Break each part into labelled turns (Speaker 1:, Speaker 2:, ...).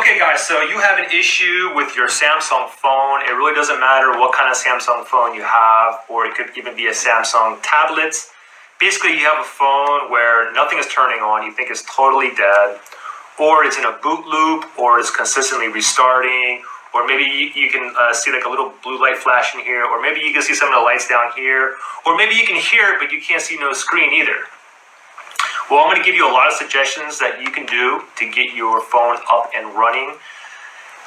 Speaker 1: Okay guys, so you have an issue with your Samsung phone. It really doesn't matter what kind of Samsung phone you have, or it could even be a Samsung tablet. Basically, you have a phone where nothing is turning on, you think it's totally dead, or it's in a boot loop, or it's consistently restarting, or maybe you can see like a little blue light flashing here, or maybe you can see some of the lights down here, or maybe you can hear it, but you can't see no screen either. Well, I'm going to give you a lot of suggestions that you can do to get your phone up and running,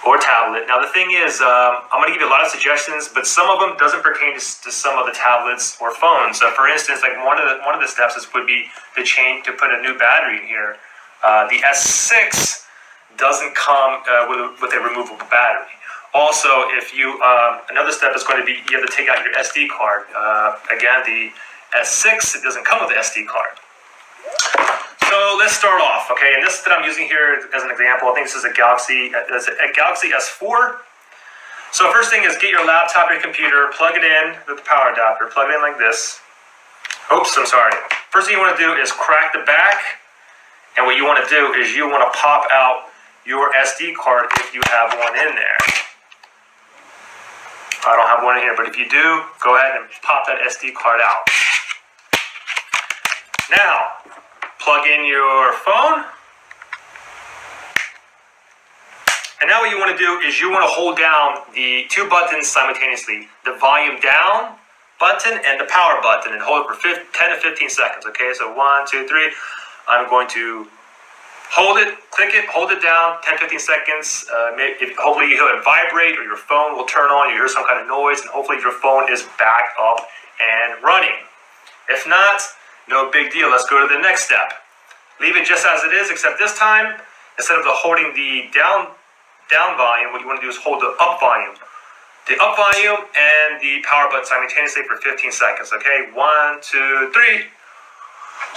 Speaker 1: or tablet. Now, the thing is, I'm going to give you a lot of suggestions, but some of them doesn't pertain to some of the tablets or phones. For instance, like one of the steps would be to put a new battery in here. The S6 doesn't come with a removable battery. Also, if you another step is going to be you have to take out your SD card. Again, the S6 it doesn't come with an SD card. So let's start off, okay? And this that I'm using here as an example, I think this is a Galaxy S4. So first thing is get your laptop or your computer, plug it in with the power adapter, plug it in like this. Oops, I'm sorry. First thing you want to do is crack the back, and what you want to do is you want to pop out your SD card if you have one in there. I don't have one in here, but if you do, go ahead and pop that SD card out. Now, plug in your phone. And now what you want to do is you want to hold down the two buttons simultaneously. The volume down button and the power button, and hold it for 10 to 15 seconds. Okay, so 1, 2, 3. I'm going to hold it, click it, hold it down, 10, 15 seconds. Hopefully you hear it vibrate, or your phone will turn on, you hear some kind of noise, and hopefully your phone is back up and running. If not, no big deal. Let's go to the next step. Leave it just as it is, except this time, instead of holding the down volume, what you want to do is hold the up volume. The up volume and the power button simultaneously for 15 seconds. Okay, 1, 2, 3.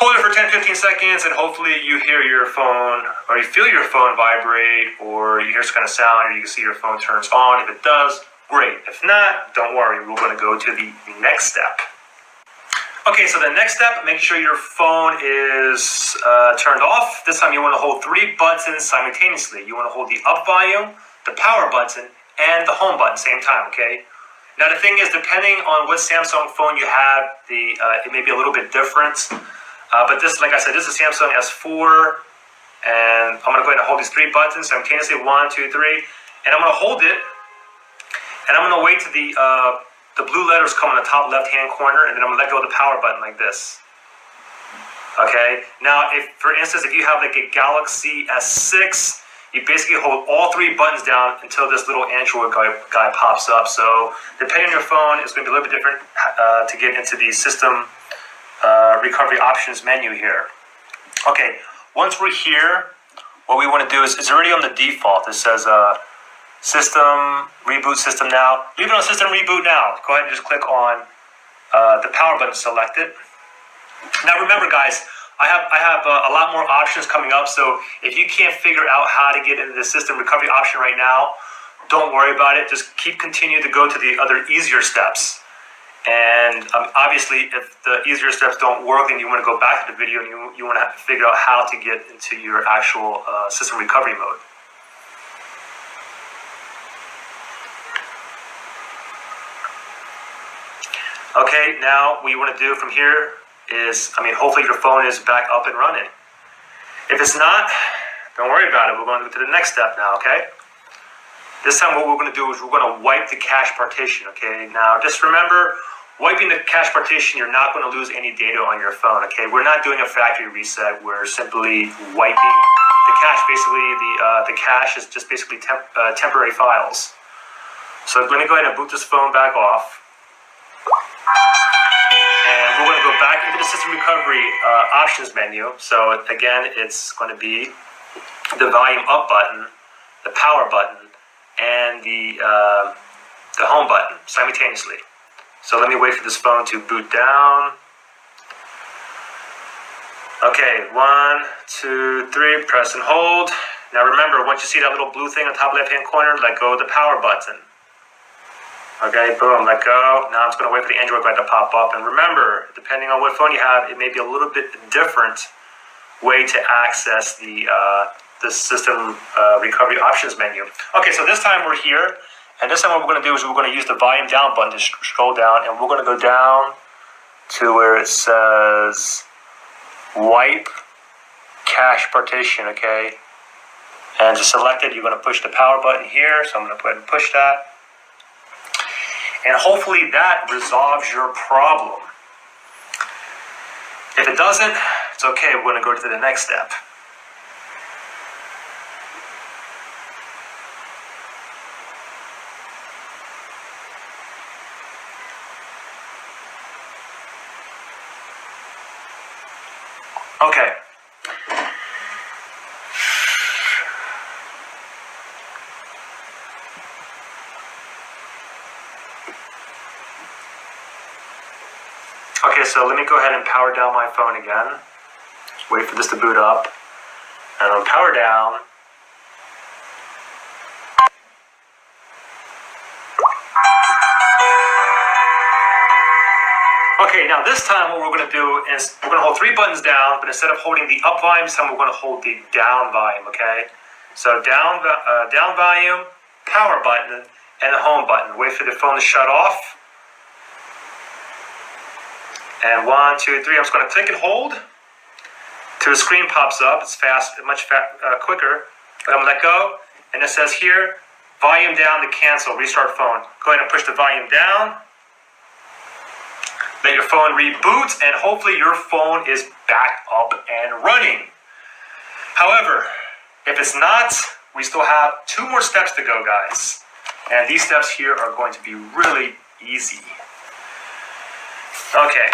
Speaker 1: Hold it for 10, 15 seconds, and hopefully you hear your phone, or you feel your phone vibrate, or you hear some kind of sound, or you can see your phone turns on. If it does, great. If not, don't worry. We're going to go to the next step. Okay, so the next step, make sure your phone is turned off. This time you want to hold 3 buttons simultaneously. You want to hold the up volume, the power button, and the home button same time, okay? Now the thing is, depending on what Samsung phone you have, it may be a little bit different. But this, like I said, this is a Samsung S4, and I'm going to go ahead and hold these 3 buttons simultaneously, 1, 2, 3, and I'm going to hold it, and I'm going to wait till the blue letters come in the top left-hand corner, and then I'm going to let go of the power button like this. Okay? Now, for instance, if you have like a Galaxy S6, you basically hold all 3 buttons down until this little Android guy pops up. So, depending on your phone, it's going to be a little bit different to get into the system recovery options menu here. Okay, once we're here, what we want to do is, it's already on the default. It says, system, reboot system now. Leave it on system reboot now. Go ahead and just click on the power button selected. Now remember guys, I have a lot more options coming up, so if you can't figure out how to get into the system recovery option right now, don't worry about it. Just continue to go to the other easier steps. And obviously, if the easier steps don't work, then you want to go back to the video and you want to figure out how to get into your actual system recovery mode. Okay, now what you want to do from here is, hopefully your phone is back up and running. If it's not, don't worry about it. We're going to go to the next step now, okay? This time what we're going to do is we're going to wipe the cache partition, okay? Now just remember, wiping the cache partition, you're not going to lose any data on your phone, okay? We're not doing a factory reset. We're simply wiping the cache. Basically, the cache is just basically temporary files. So let me go ahead and boot this phone back off. And we're going to go back into the system recovery options menu. So again, it's going to be the volume up button, the power button, and the home button simultaneously. So let me wait for this phone to boot down. Okay, 1, 2, 3, press and hold. Now remember, once you see that little blue thing on the top left-hand corner, let go of the power button. Okay, boom, let go. Now I'm just going to wait for the Android light to pop up. And remember, depending on what phone you have, it may be a little bit different way to access the the system recovery options menu. Okay, so this time we're here, and this time what we're going to do is we're going to use the volume down button to scroll down, and we're going to go down to where it says wipe cache partition, okay? And to select it, you're going to push the power button here, so I'm going to go ahead and push that. And hopefully that resolves your problem. If it doesn't, it's okay, we're going to go to the next step. Okay. Okay, so let me go ahead and power down my phone again. Just wait for this to boot up. And I'll power down. Okay, now this time what we're going to do is we're going to hold 3 buttons down, but instead of holding the up volume, this time we're going to hold the down volume, okay? So down volume, power button, and the home button. Wait for the phone to shut off. And 1, 2, 3, I'm just going to click and hold till the screen pops up. It's much quicker. But I'm going to let go, and it says here, volume down to cancel, restart phone. Go ahead and push the volume down. Let your phone reboot, and hopefully your phone is back up and running. However, if it's not, we still have 2 more steps to go, guys. And these steps here are going to be really easy. Okay.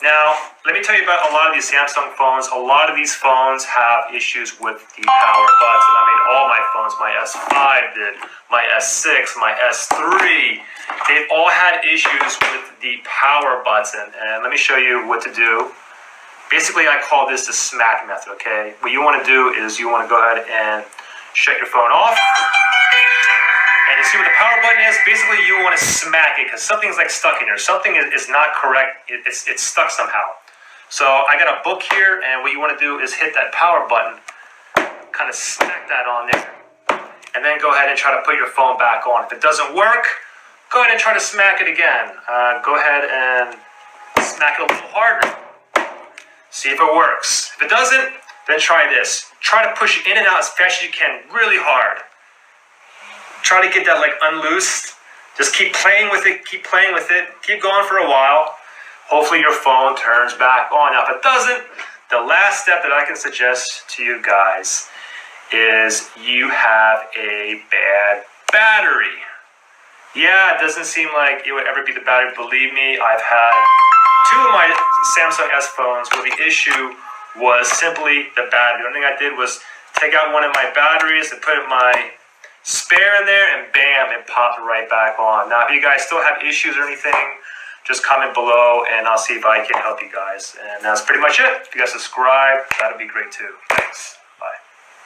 Speaker 1: Now, let me tell you about a lot of these Samsung phones. A lot of these phones have issues with the power button. I mean, all my phones, my S5 did, my S6, my S3, they've all had issues with the power button. And let me show you what to do. Basically, I call this the smack method, okay? What you want to do is you want to go ahead and shut your phone off. And you see what the power button is? Basically, you want to smack it because something's like stuck in there. Something is not correct. It's stuck somehow. So I got a book here, and what you want to do is hit that power button, kind of smack that on there, and then go ahead and try to put your phone back on. If it doesn't work, go ahead and try to smack it again. Go ahead and smack it a little harder. See if it works. If it doesn't, then try this. Try to push it in and out as fast as you can, really hard. Try to get that like unloosed. Just keep playing with it, keep playing with it, keep going for a while. Hopefully your phone turns back on. Now if it doesn't, the last step that I can suggest to you guys is you have a bad battery. Yeah, it doesn't seem like it would ever be the battery. Believe me, I've had 2 of my Samsung S phones where the issue was simply the battery. The only thing I did was take out one of my batteries and put my spare in there, and bam, it popped right back on. Now, if you guys still have issues or anything, just comment below, and I'll see if I can help you guys. And that's pretty much it. If you guys subscribe, that'd be great too. Thanks.